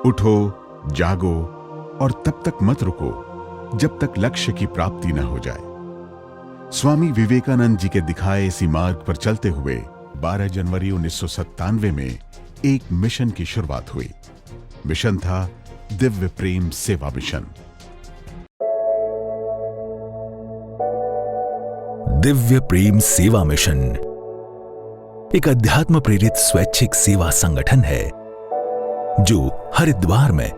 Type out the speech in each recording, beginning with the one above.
उठो, जागो और तब तक मत रुको जब तक लक्ष्य की प्राप्ति न हो जाए। स्वामी विवेकानंद जी के दिखाए इसी मार्ग पर चलते हुए 12 जनवरी 1997 में एक मिशन की शुरुआत हुई। मिशन था दिव्य प्रेम सेवा मिशन। दिव्य प्रेम सेवा मिशन एक अध्यात्म प्रेरित स्वैच्छिक सेवा संगठन है जो हरिद्वार में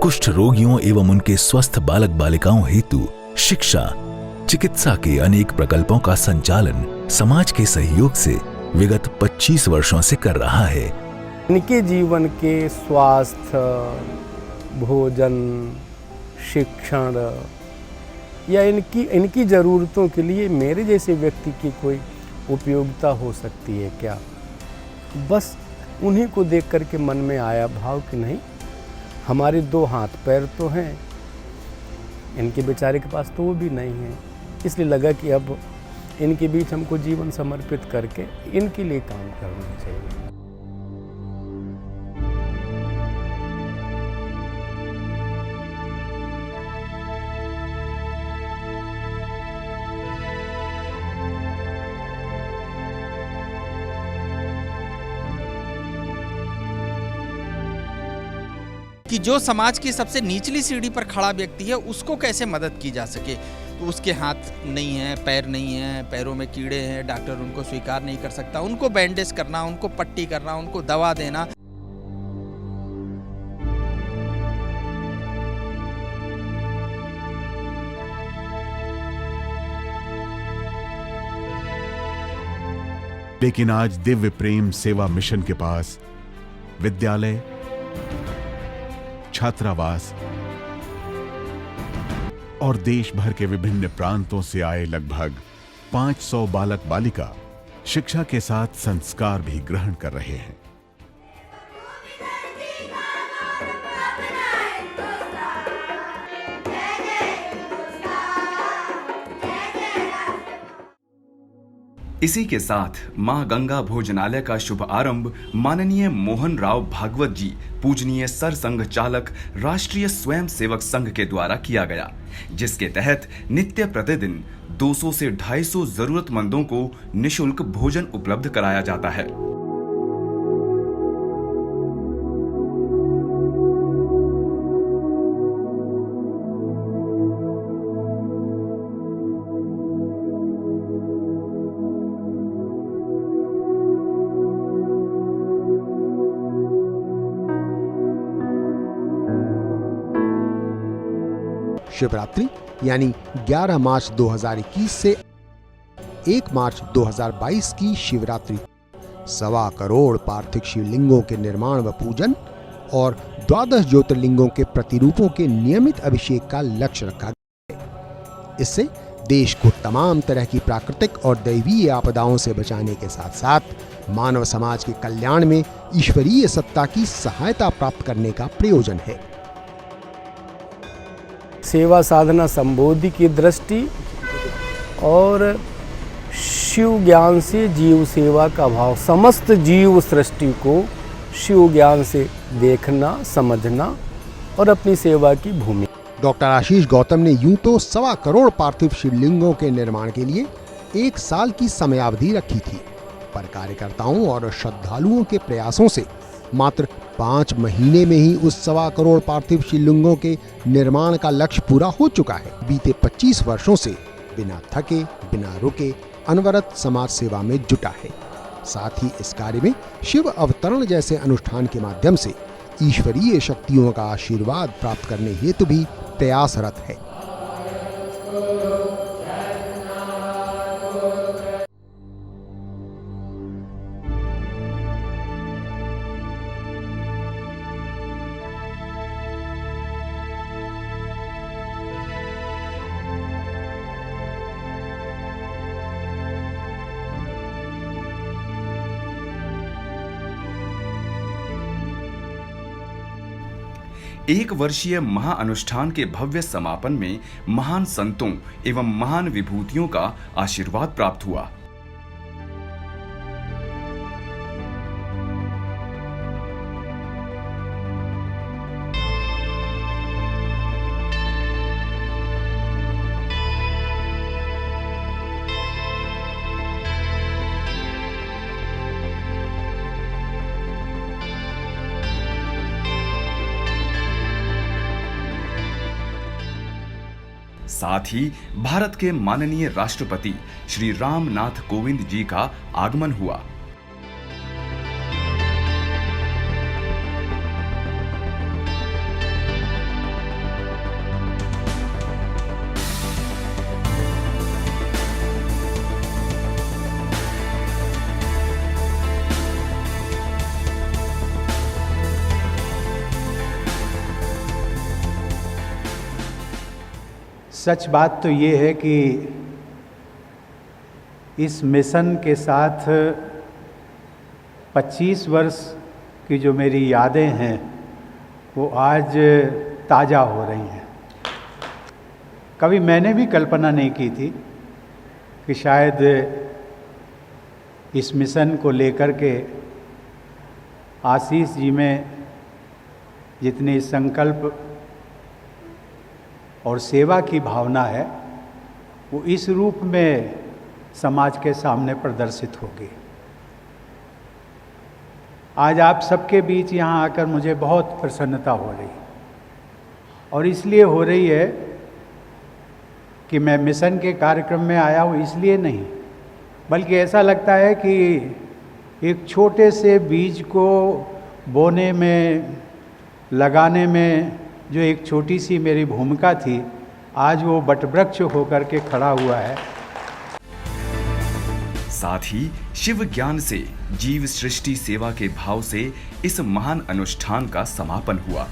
कुष्ठ रोगियों एवं उनके स्वस्थ बालक बालिकाओं हेतु शिक्षा, चिकित्सा के अनेक प्रकल्पों का संचालन समाज के सहयोग से विगत 25 वर्षों से कर रहा है। इनके जीवन के स्वास्थ्य, भोजन, शिक्षण या इनकी ज़रूरतों के लिए मेरे जैसे व्यक्ति की कोई उपयोगिता हो सकती है क्या? बस उन्हीं को देख करके मन में आया भाव कि नहीं, हमारे 2 हाथ पैर तो हैं, इनके बेचारे के पास तो वो भी नहीं है। इसलिए लगा कि अब इनके बीच हमको जीवन समर्पित करके इनके लिए काम करना चाहिए। कि जो समाज की सबसे निचली सीढ़ी पर खड़ा व्यक्ति है उसको कैसे मदद की जा सके। तो उसके हाथ नहीं है, पैर नहीं है, पैरों में कीड़े हैं, डॉक्टर उनको स्वीकार नहीं कर सकता, उनको बैंडेज करना, उनको पट्टी करना, उनको दवा देना। लेकिन आज दिव्य प्रेम सेवा मिशन के पास विद्यालय, छात्रावास और देश भर के विभिन्न प्रांतों से आए लगभग 500 बालक बालिका शिक्षा के साथ संस्कार भी ग्रहण कर रहे हैं। इसी के साथ मां गंगा भोजनालय का शुभ आरंभ माननीय मोहन राव भागवत जी, पूजनीय सरसंघ चालक, राष्ट्रीय स्वयं सेवक संघ के द्वारा किया गया, जिसके तहत नित्य प्रतिदिन 200 से 250 जरूरतमंदों को निःशुल्क भोजन उपलब्ध कराया जाता है। शिवरात्रि यानी 11 मार्च 2021 से 1 मार्च 2022 की शिवरात्रि 1.25 करोड़ पार्थिव शिवलिंगों के निर्माण व पूजन और 12 ज्योतिर्लिंगों के प्रतिरूपों के नियमित अभिषेक का लक्ष्य रखा गया है। इससे देश को तमाम तरह की प्राकृतिक और दैवीय आपदाओं से बचाने के साथ साथ मानव समाज के कल्याण में ईश्वरीय सत्ता की सहायता प्राप्त करने का प्रयोजन है। सेवा साधना संबोधि की दृष्टि और शिव ज्ञान से जीव सेवा का भाव, समस्त जीव सृष्टि को शिव ज्ञान से देखना, समझना और अपनी सेवा की भूमि। डॉक्टर आशीष गौतम ने यूं तो 1.25 करोड़ पार्थिव शिवलिंगों के निर्माण के लिए 1 साल की समयावधि रखी थी, पर कार्यकर्ताओं और श्रद्धालुओं के प्रयासों से मात्र 5 महीने में ही उस 1.25 करोड़ पार्थिव शिवलिंगों के निर्माण का लक्ष्य पूरा हो चुका है। बीते 25 वर्षों से बिना थके, बिना रुके अनवरत समाज सेवा में जुटा है। साथ ही इस कार्य में शिव अवतरण जैसे अनुष्ठान के माध्यम से ईश्वरीय शक्तियों का आशीर्वाद प्राप्त करने हेतु भी प्रयासरत है। एक वर्षीय महाअनुष्ठान के भव्य समापन में महान संतों एवं महान विभूतियों का आशीर्वाद प्राप्त हुआ। साथ ही भारत के माननीय राष्ट्रपति श्री रामनाथ कोविंद जी का आगमन हुआ। सच बात तो ये है कि इस मिशन के साथ 25 वर्ष की जो मेरी यादें हैं वो आज ताज़ा हो रही हैं। कभी मैंने भी कल्पना नहीं की थी कि शायद इस मिशन को लेकर के आशीष जी में जितनी संकल्प और सेवा की भावना है वो इस रूप में समाज के सामने प्रदर्शित होगी। आज आप सबके बीच यहाँ आकर मुझे बहुत प्रसन्नता हो रही और इसलिए हो रही है कि मैं मिशन के कार्यक्रम में आया हूँ इसलिए नहीं, बल्कि ऐसा लगता है कि एक छोटे से बीज को बोने में, लगाने में जो एक छोटी सी मेरी भूमिका थी, आज वो वटवृक्ष होकर के खड़ा हुआ है। साथ ही शिव ज्ञान से जीव सृष्टि सेवा के भाव से इस महान अनुष्ठान का समापन हुआ।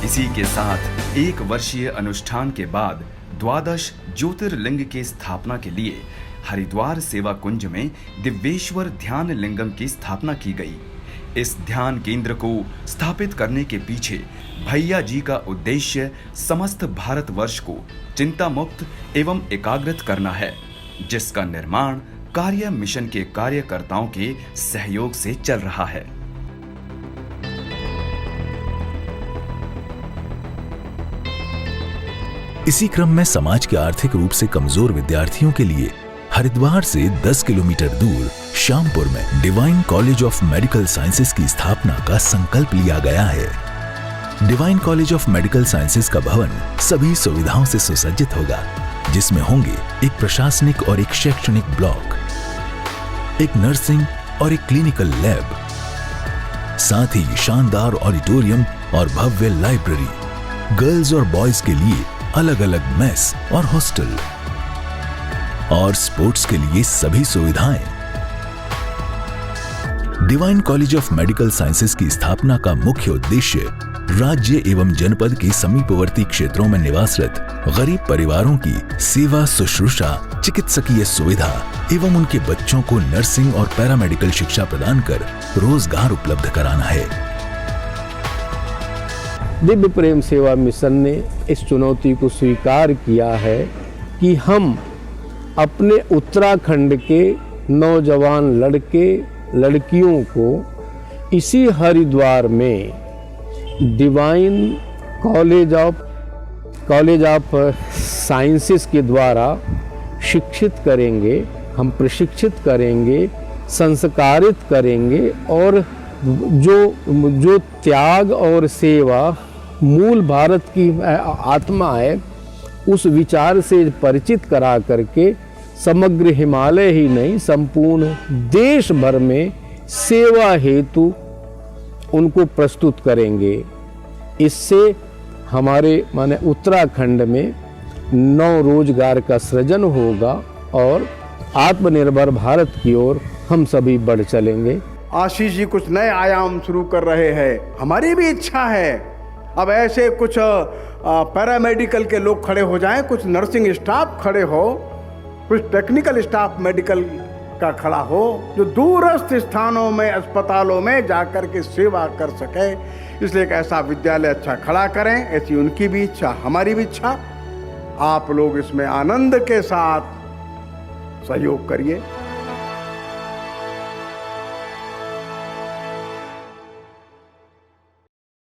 इसी के साथ 1 वर्षीय अनुष्ठान के बाद 12 ज्योतिर्लिंग की स्थापना के लिए हरिद्वार सेवा कुंज में दिव्येश्वर ध्यान लिंगम की स्थापना की गई। इस ध्यान केंद्र को स्थापित करने के पीछे भैया जी का उद्देश्य समस्त भारतवर्ष को चिंता मुक्त एवं एकाग्रित करना है, जिसका निर्माण कार्य मिशन के कार्यकर्ताओं के सहयोग से चल रहा है। इसी क्रम में समाज के आर्थिक रूप से कमजोर विद्यार्थियों के लिए हरिद्वार से 10 किलोमीटर दूर श्यामपुर में divine college of medical sciences की स्थापना का संकल्प लिया गया है। Divine college of medical sciences का भवन सभी सुविधाओं से सुसज्जित होगा, जिसमें होंगे एक प्रशासनिक और एक शैक्षणिक ब्लॉक, एक नर्सिंग और एक क्लिनिकल लैब, साथ ही शानदार ऑडिटोरियम और भव्य लाइब्रेरी, गर्ल्स और बॉयज के लिए अलग अलग मेस और हॉस्टल और स्पोर्ट्स के लिए सभी सुविधाएं। Divine college of medical sciences की स्थापना का मुख्य उद्देश्य राज्य एवं जनपद के समीपवर्ती क्षेत्रों में निवासरत गरीब परिवारों की सेवा शुश्रूषा, चिकित्सकीय सुविधा एवं उनके बच्चों को नर्सिंग और पैरामेडिकल शिक्षा प्रदान कर रोजगार उपलब्ध कराना है। दिव्य प्रेम सेवा मिशन ने इस चुनौती को स्वीकार किया है कि हम अपने उत्तराखंड के नौजवान लड़के लड़कियों को इसी हरिद्वार में डिवाइन कॉलेज ऑफ साइंसेस के द्वारा शिक्षित करेंगे, हम प्रशिक्षित करेंगे, संस्कारित करेंगे और जो त्याग और सेवा मूल भारत की आत्मा है उस विचार से परिचित करा करके समग्र हिमालय ही नहीं संपूर्ण देश भर में सेवा हेतु उनको प्रस्तुत करेंगे। इससे हमारे माने उत्तराखंड में नौ रोजगार का सृजन होगा और आत्मनिर्भर भारत की ओर हम सभी बढ़ चलेंगे। आशीष जी कुछ नए आयाम शुरू कर रहे हैं, हमारी भी इच्छा है अब ऐसे कुछ पैरामेडिकल के लोग खड़े हो जाएं, कुछ नर्सिंग स्टाफ खड़े हो, कुछ टेक्निकल स्टाफ मेडिकल का खड़ा हो, जो दूरस्थ स्थानों में अस्पतालों में जाकर के सेवा कर सके। इसलिए एक ऐसा विद्यालय अच्छा खड़ा करें, ऐसी उनकी भी इच्छा, हमारी भी इच्छा। आप लोग इसमें आनंद के साथ सहयोग करिए।